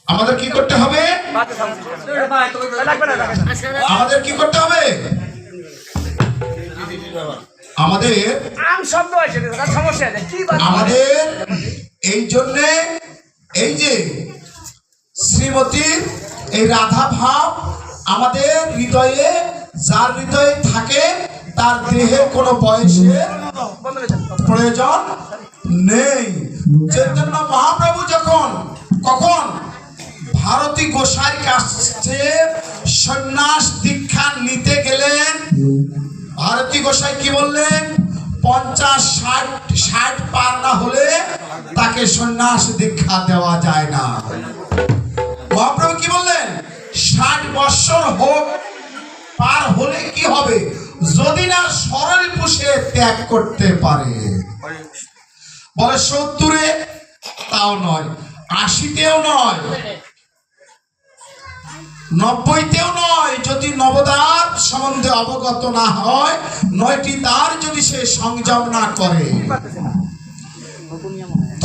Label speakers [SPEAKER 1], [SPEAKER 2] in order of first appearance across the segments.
[SPEAKER 1] আমাদের কি করতে হবে? আমাদের কি করতে হবে? আমাদের এই জন্যে এই যে শ্রীমতীর এই রাধা ভাব আমাদের হৃদয়ে, যার হৃদয়ে থাকে তার দেহে কোনো বয়সের প্রয়োজন নেই। চৈতন্য মহাপ্রভু কখন ভারতী গোসাইর কাছে সন্ন্যাস দীক্ষা নিতে গেলেন, ভারতী গোসাই কি বললেন? 50-60 পার না হলে তাকে সন্ন্যাস দীক্ষা দেওয়া যায় না। মহাপ্রভু কি বললেন? 60 বছর হোক পার হলে কি হবে? যদি না সরল পুষে ত্যাগ করতে পারে। বলে 70-এ তাও নয়, 80-তেও নয়, 90-তেও নয়, যদি নবদ্বার সম্বন্ধে অবগত না হয়, 9টি দ্বার যদি সে সংযম না করে,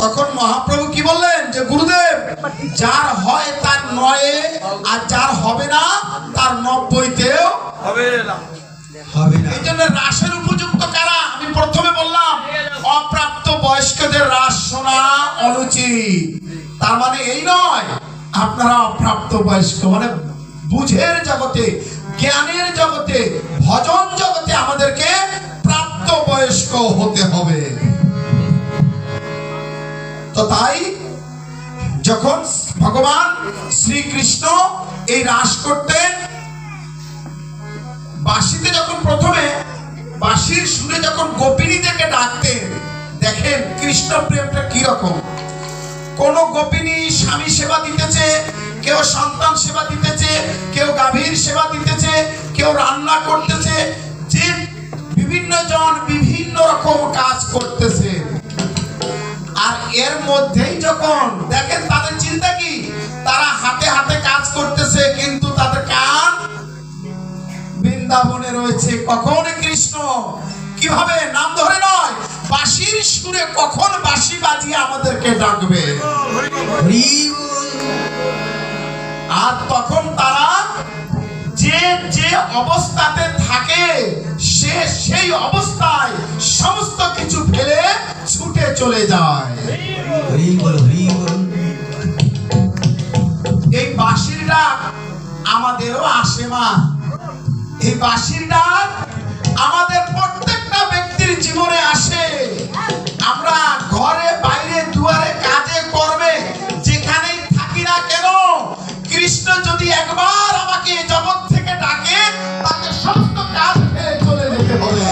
[SPEAKER 1] তখন মহাপ্রভু কি বললেন? যে গুরুদেব, যার হয় তার 9-এ, আর যার হবে না তার 90-তেও হবে না। এই জন্য রাসের উপযুক্ত কারা? আমি প্রথমে বললাম অপ্রাপ্ত বয়স্কদের রাস শোনা অনুচিত। তার মানে এই নয় আপনারা অপ্রাপ্ত বয়স্ক, মানে বুঝের জগতে, জ্ঞানের জগতে, ভজন জগতে আমাদেরকে প্রাপ্ত বয়স্ক হতে হবে। তো তাই যখন ভগবান শ্রীকৃষ্ণ এই রাস করতেন, বাঁশিতে যখন প্রথমে বাঁশির সুরে যখন গোপিনীদেরকে ডাকতেন, দেখেন কৃষ্ণ প্রেমটা কি রকম। কোন গোপিনী স্বামী সেবা দিতেছে, কেউ সন্তান সেবা দিতেছে, কেউ গাভীর সেবা দিতেছে, কেউ রান্না করতেছে, যে বিভিন্ন জন বিভিন্ন রকম কাজ করতেছে। আর এর মধ্যেই যখন দেখেন তাদের চিন্তা কি, তারা হাতে হাতে কাজ করতেছে, কিন্তু তাদের কান বৃন্দাবনে রয়েছে। কখন কৃষ্ণ কিভাবে নাম ধরে নয়, বাঁশির সুরে কখন বাঁশি বাজিয়ে আমাদেরকে ডাকবে। আর তখন তারা যে যে অবস্থাতে থাকে, সে সেই অবস্থায় সমস্ত কিছু ফেলে ছুটে চলে যায়। এই বাঁশির ডাক আমাদেরও আসে মা। এই বাঁশির ডাক আমাদের প্রত্যেকটা ব্যক্তির জীবনে আসে। আমরা ঘরে বাইরে দুয়ারে কাজে করবে যেখানেই থাকি না কেন, কৃষ্ণ যদি একবার আমাকে জগৎ থেকে ডাকে, তাকে সমস্ত কাজ ফেলে চলে যেতে হবে।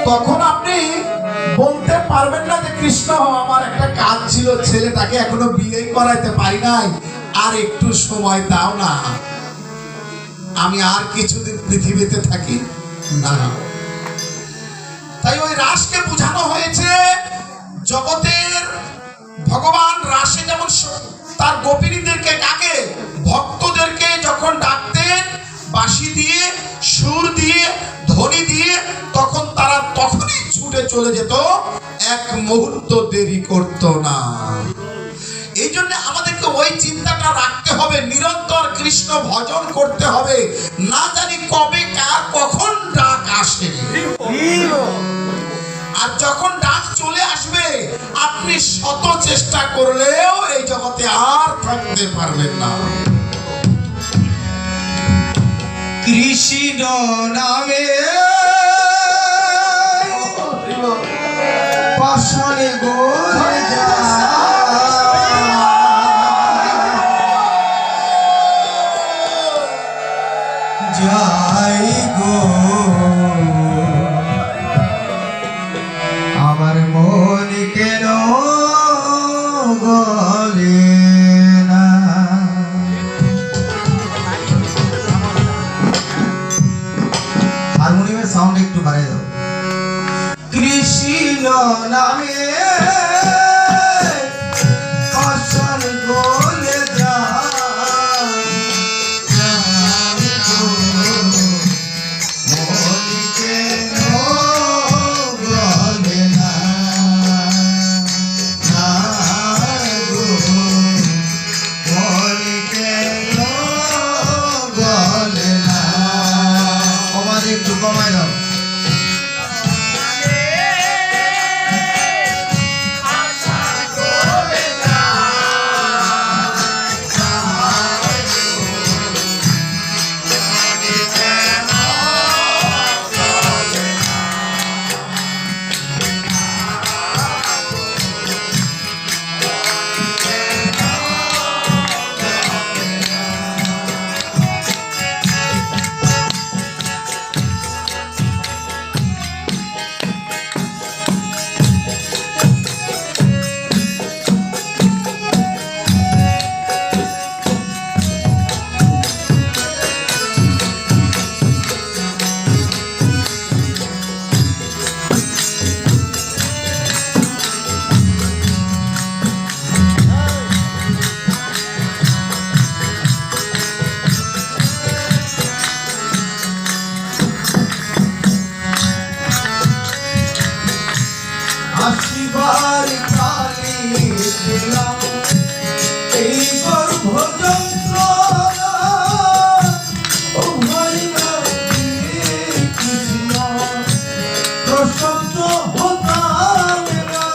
[SPEAKER 1] তখন আপনি বলতে পারবেন না যে কৃষ্ণ আমার একটা কাজ ছিল, ছেলেটাকে এখনো বিয়ে করাইতে পারি নাই, আর একটু সময় দাও না, আমি আর কিছুদিন পৃথিবীতে থাকি না। তাই ওই রাসকে বুঝানো হয়েছে জগতের ভগবান রাসে যেমন তার গোপিনীদেরকে ডাকে, ভক্তদেরকে যখন ডাকতেন বাঁশি দিয়ে, সুর দিয়ে, ধ্বনি দিয়ে, তখন তারা তখনই ছুটে চলে যেত, এক মুহূর্ত দেরি করতো না। এই জন্য আমাদেরকে ওই চিন্তাটা রাখতে হবে, নিরন্তর কৃষ্ণ ভজন করতে হবে। না জানি কবে কার কখন ডাক আসে, আর যখন ডাক চলে আসবে আপনি শত চেষ্টা করলেও এই জগতে আর থাকতে পারবেন না।
[SPEAKER 2] কৃষ্ণ নামে পাষাণে গলে যাই গো, আমার মন কেন গলে না। হারমোনিয়ামের সাউন্ড একটু বাড়িয়ে দাও। কৃষ্ণ নামে পাষাণ গলে যায়, কমাই দাও। আসিবার কালে দিলাম এই গর্ভ যন্ত্রণা, ও ভাই কৃষ্ণ প্রশস্ত হতাম না।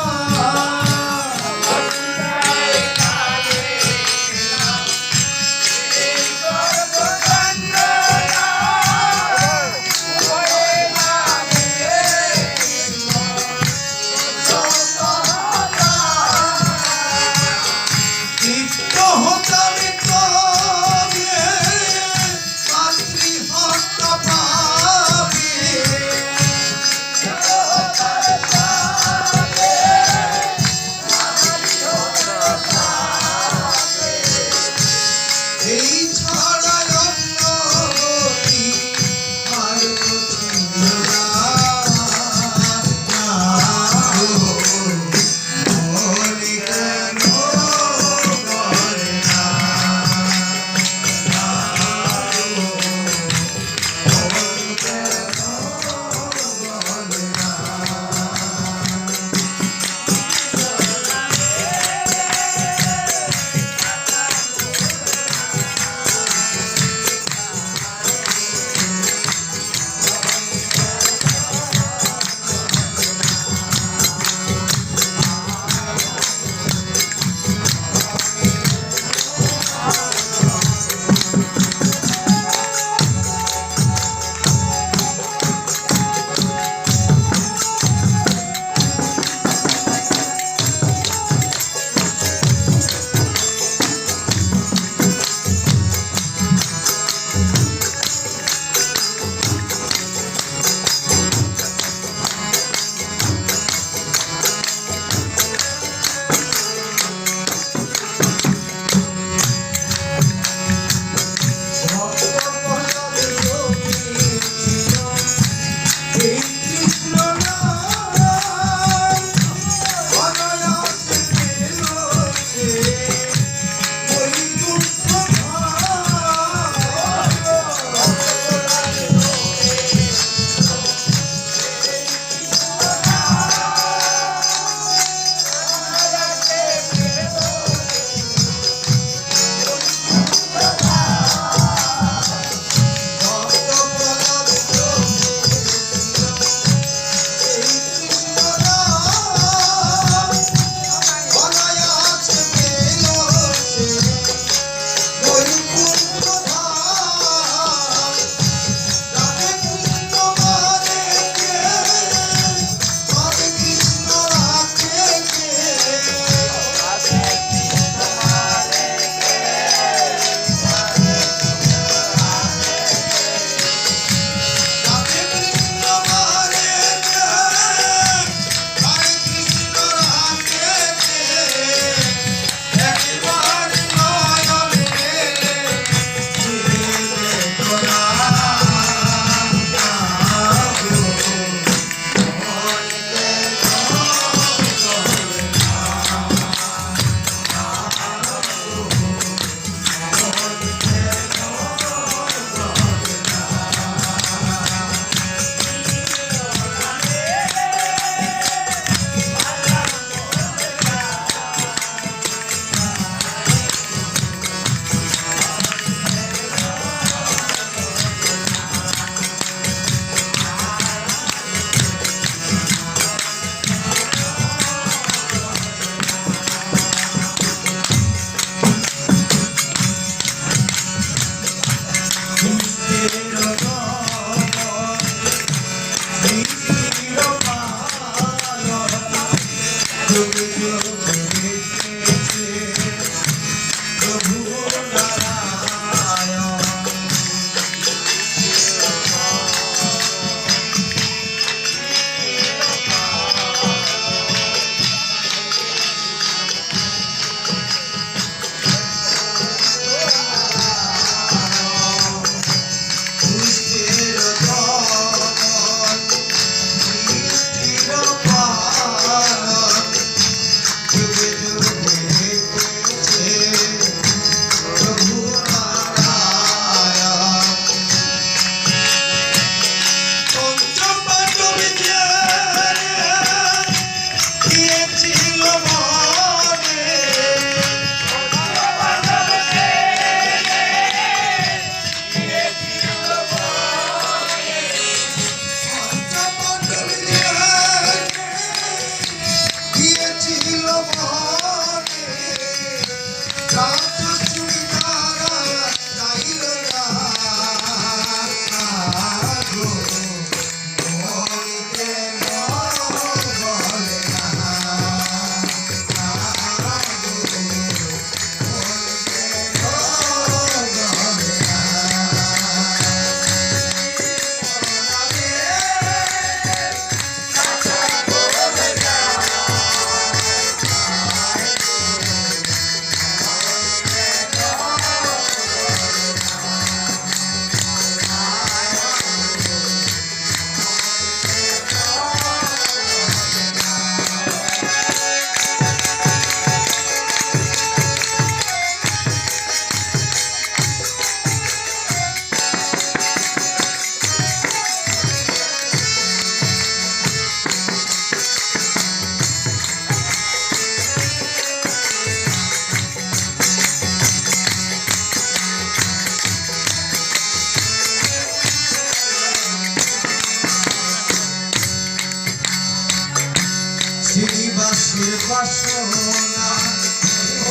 [SPEAKER 1] রসের বাসনা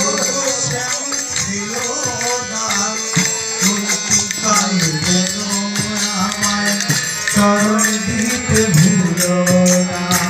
[SPEAKER 1] ওগো শ্যাম ছিল না কলকাতায় যেন আমায় চরণ দিতে ভুলো না